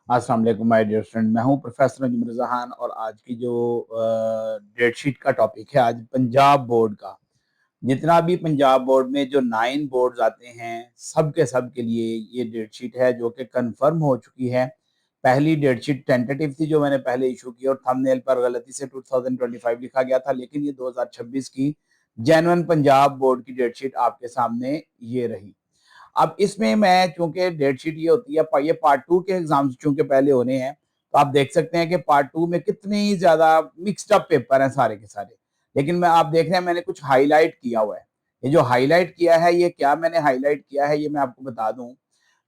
अस्सलाम वालेकुम my dear friend, मैं हूं प्रोफेसर नजीम रज़ा खान और आज की जो डेट शीट का टॉपिक है आज पंजाब बोर्ड का। जितना भी पंजाब बोर्ड में जो 9 बोर्ड्स आते हैं सब के सब के लिए ये डेट शीट है जो कि कंफर्म हो चुकी है। पहली डेट शीट टेंटेटिव थी जो मैंने पहले इशू की और थंबनेल पर गलती से 2025 लिखा गया था, लेकिन ये 2026 की जेन्युइन पंजाब बोर्ड की डेट शीट आपके सामने ये रही। अब इसमें मैं चूंकि डेट शीट ये होती है, ये पार्ट टू के एग्जाम्स चूंकि पहले होने हैं, तो आप देख सकते हैं कि पार्ट टू में कितनी ज्यादा मिक्सड अप पेपर हैं सारे के सारे। लेकिन मैं आप देख रहे हैं मैंने कुछ हाईलाइट किया हुआ है। ये जो हाईलाइट किया है, ये क्या मैंने हाईलाइट किया है ये मैं आपको बता दूं।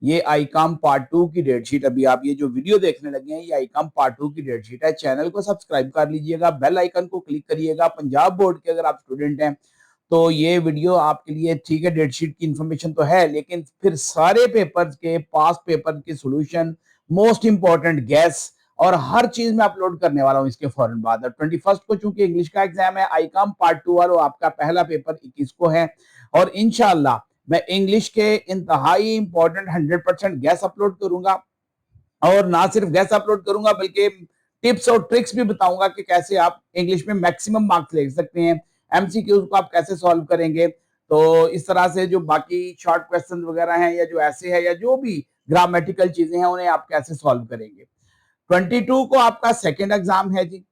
ये आईकॉम पार्ट टू की डेट शीट, अभी आप ये जो वीडियो देखने लगे हैं ये आईकॉम पार्ट टू की डेट शीट है। चैनल को सब्सक्राइब कर लीजिएगा, बेल आइकन को क्लिक करिएगा। पंजाब बोर्ड के अगर आप स्टूडेंट हैं तो ये वीडियो आपके लिए ठीक है। डेट शीट की इंफॉर्मेशन तो है, लेकिन फिर सारे पेपर के पास पेपर के सॉल्यूशन, मोस्ट इंपॉर्टेंट गैस और हर चीज में अपलोड करने वाला हूं इसके फौरन बाद। 21 को चूंकि इंग्लिश का एग्जाम है, आईकॉम पार्ट टू वालों आपका पहला पेपर 21 को है और इंशाल्लाह मैं इंग्लिश के इंतहाई इंपॉर्टेंट 100% गैस अपलोड करूंगा। और ना सिर्फ गैस अपलोड करूंगा बल्कि टिप्स और ट्रिक्स भी बताऊंगा कि कैसे आप इंग्लिश में मैक्सिमम मार्क्स ले सकते हैं। एमसीक्यूज को आप कैसे सॉल्व करेंगे। तो इस तरह से जो बाकी शॉर्ट क्वेश्चन वगैरह हैं या जो ऐसे है या जो भी ग्रामेटिकल चीजें हैं उन्हें आप कैसे सॉल्व करेंगे। 22 को आपका सेकेंड एग्जाम है जी,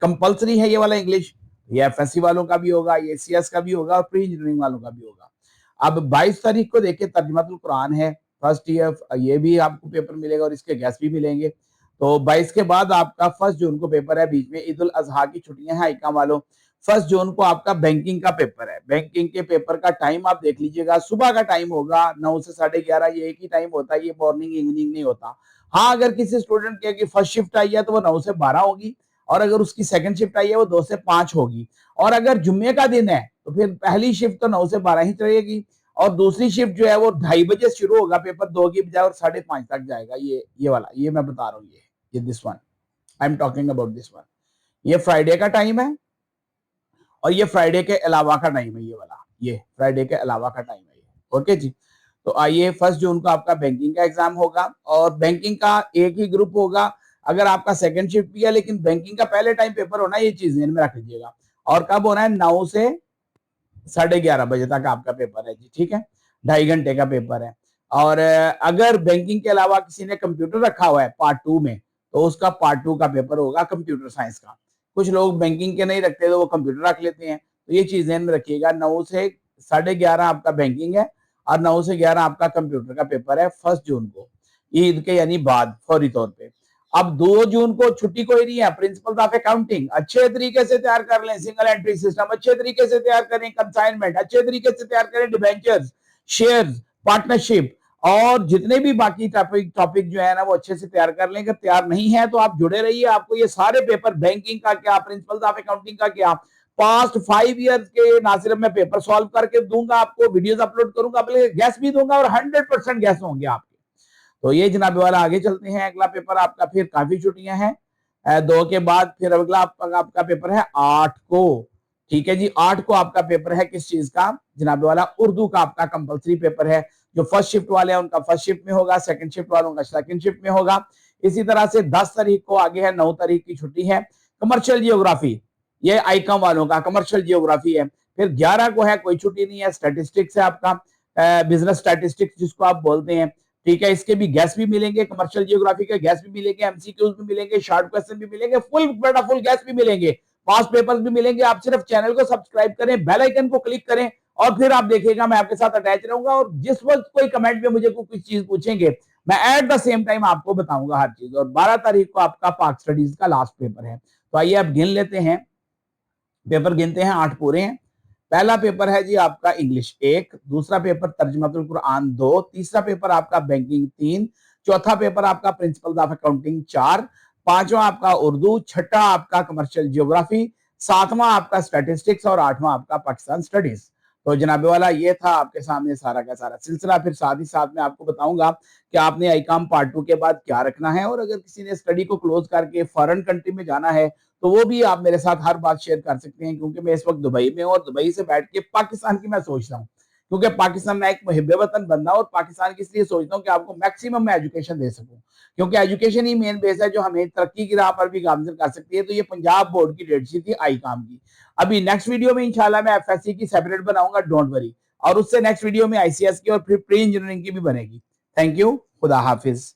कंपलसरी है ये वाला इंग्लिश। ये एफएससी वालों का भी होगा, ये सीएस का भी होगा और प्री इंजीनियरिंग वालों का भी होगा। अब 22 तारीख को देखिए तर्जुमातुल कुरान है, फर्स्ट ईयर, ये भी आपको पेपर मिलेगा और इसके गैस भी मिलेंगे। तो 22 के बाद आपका 1 जून को पेपर है, बीच में ईद उल अजहा की छुट्टियां हैं आइका वालों। 1 जून को आपका बैंकिंग का पेपर है। बैंकिंग के पेपर का टाइम आप देख लीजिएगा, सुबह का टाइम होगा 9 से 11:30, ये एक ही टाइम होता है, ये मॉर्निंग इवनिंग नहीं होता। हाँ, अगर किसी स्टूडेंट की फर्स्ट शिफ्ट आई है तो वो 9 से 12 होगी और अगर उसकी सेकंड शिफ्ट आई है वो 2 से 5 होगी। और अगर जुम्मे का दिन है तो फिर पहली शिफ्ट तो 9 से 12 ही चलेगी और दूसरी शिफ्ट जो है वो 2:30 बजे शुरू होगा पेपर, 2 की बजाय और 5:30 तक जाएगा। ये वाला ये मैं बता रहा हूँ, ये this one I am talking about this one. ये फ्राइडे का टाइम है और ये फ्राइडे के अलावा का टाइम है, ये वाला ये फ्राइडे के अलावा का टाइम है ये। ओके जी। तो आइए 1 जून को आपका बैंकिंग का एग्जाम होगा और बैंकिंग का एक ही ग्रुप होगा। अगर आपका सेकंड शिफ्ट भी है लेकिन बैंकिंग का पहले टाइम पेपर होना, ये चीज ध्यान में रख लीजिएगा। और कब होना है, 9 से 11:30 बजे तक आपका पेपर है जी, ठीक है। 2.5 घंटे का पेपर है। और अगर बैंकिंग के अलावा किसी ने कंप्यूटर रखा हुआ है पार्ट टू में, तो उसका पार्ट टू का पेपर होगा कंप्यूटर साइंस का। कुछ लोग बैंकिंग के नहीं रखते तो वो कंप्यूटर रख लेते हैं, तो ये चीज ध्यान में रखिएगा। 9 से 11:30 आपका बैंकिंग है और 9 से 11 आपका कंप्यूटर का पेपर है 1 जून को, ईद के यानी बाद फौरी तौर पे। अब 2 जून को छुट्टी कोई नहीं है। प्रिंसिपल ऑफ अकाउंटिंग अच्छे तरीके से तैयार कर लें, सिंगल एंट्री सिस्टम अच्छे तरीके से तैयार करें, कंसाइनमेंट अच्छे तरीके से तैयार करें, डिबेंचर्स, शेयर्स, पार्टनरशिप और जितने भी बाकी टॉपिक टॉपिक जो है ना वो अच्छे से तैयार कर लें। अगर तैयार नहीं है तो आप जुड़े रहिए, आपको ये सारे पेपर, बैंकिंग का क्या, प्रिंसिपल ऑफ अकाउंटिंग का क्या, पास्ट 5 ईयर्स के ना सिर्फ मैं पेपर सॉल्व करके दूंगा, आपको वीडियोस अपलोड करूंगा, बल्कि गैस भी दूंगा और 100% गैस होंगे आपके। तो ये जनाब वाला आगे चलते हैं। अगला पेपर आपका, फिर काफी छुट्टियां हैं 2 के बाद, फिर अगला आपका पेपर है 8 को। ठीक है जी, 8 को आपका पेपर है किस चीज का जनाब वाला, उर्दू का आपका कंपलसरी पेपर है। जो फर्स्ट शिफ्ट वाले हैं उनका फर्स्ट शिफ्ट में होगा, सेकंड शिफ्ट वालों का सेकंड शिफ्ट में होगा। इसी तरह से 10 तारीख को आगे है, 9 तारीख की छुट्टी है। कमर्शियल जियोग्राफी, ये आईकॉम वालों का कमर्शियल जियोग्राफी है। फिर 11 को है, कोई छुट्टी नहीं है, स्टैटिस्टिक्स है आपका, बिजनेस स्टैटिस्टिक्स जिसको आप बोलते हैं। ठीक है, इसके भी गैस भी मिलेंगे, कमर्शियल जियोग्राफी के गैस भी मिलेंगे, एमसीक्यूज भी मिलेंगे, शॉर्ट क्वेश्चन भी मिलेंगे, फुल बड़ा फुल गैस भी मिलेंगे, पास पेपर्स भी मिलेंगे। आप सिर्फ चैनल को सब्सक्राइब करें, बेल आइकन को क्लिक करें और फिर आप देखिएगा मैं आपके साथ अटैच रहूंगा और जिस वक्त कोई कमेंट में मुझे कुछ चीज पूछेंगे मैं एट द सेम टाइम आपको बताऊंगा हर चीज। और 12 तारीख को आपका पाक स्टडीज का लास्ट पेपर है। तो आइए आप गिन लेते हैं, पेपर गिनते हैं, 8 पूरे हैं। पहला पेपर है जी आपका इंग्लिश 1, दूसरा पेपर तर्जुमातुल कुरान 2, तीसरा पेपर आपका बैंकिंग 3, चौथा पेपर आपका प्रिंसिपल ऑफ अकाउंटिंग 4, पांचवा आपका उर्दू, छठा आपका कमर्शियल जियोग्राफी, सातवां आपका स्टैटिस्टिक्स और आठवां आपका पाकिस्तान स्टडीज। तो जनाब वाला ये था आपके सामने सारा का सारा सिलसिला। फिर साथ ही साथ में आपको बताऊंगा कि आपने आईकॉम पार्ट 2 के बाद क्या रखना है और अगर किसी ने स्टडी को क्लोज करके फॉरेन कंट्री में जाना है तो वो भी आप मेरे साथ हर बात शेयर कर सकते हैं, क्योंकि मैं इस वक्त दुबई में हूं और दुबई से बैठ के पाकिस्तान की मैं सोच रहा हूँ क्योंकि पाकिस्तान में एक मुहिब वतन बनना, और पाकिस्तान की इसलिए सोचता हूँ कि आपको मैक्सिमम मैं एजुकेशन दे सकूं, क्योंकि एजुकेशन ही मेन बेस है जो हमें तरक्की की राह पर भी गामजन कर सकती है। तो ये पंजाब बोर्ड की डेटशीट थी आई काम की। अभी नेक्स्ट वीडियो में इंशाल्लाह मैं एफएससी की सेपरेट बनाऊंगा, डोंट वरी, और उससे नेक्स्ट वीडियो में आईसीएस की और फिर प्री इंजीनियरिंग की भी बनेगी। थैंक यू, खुदा हाफिज।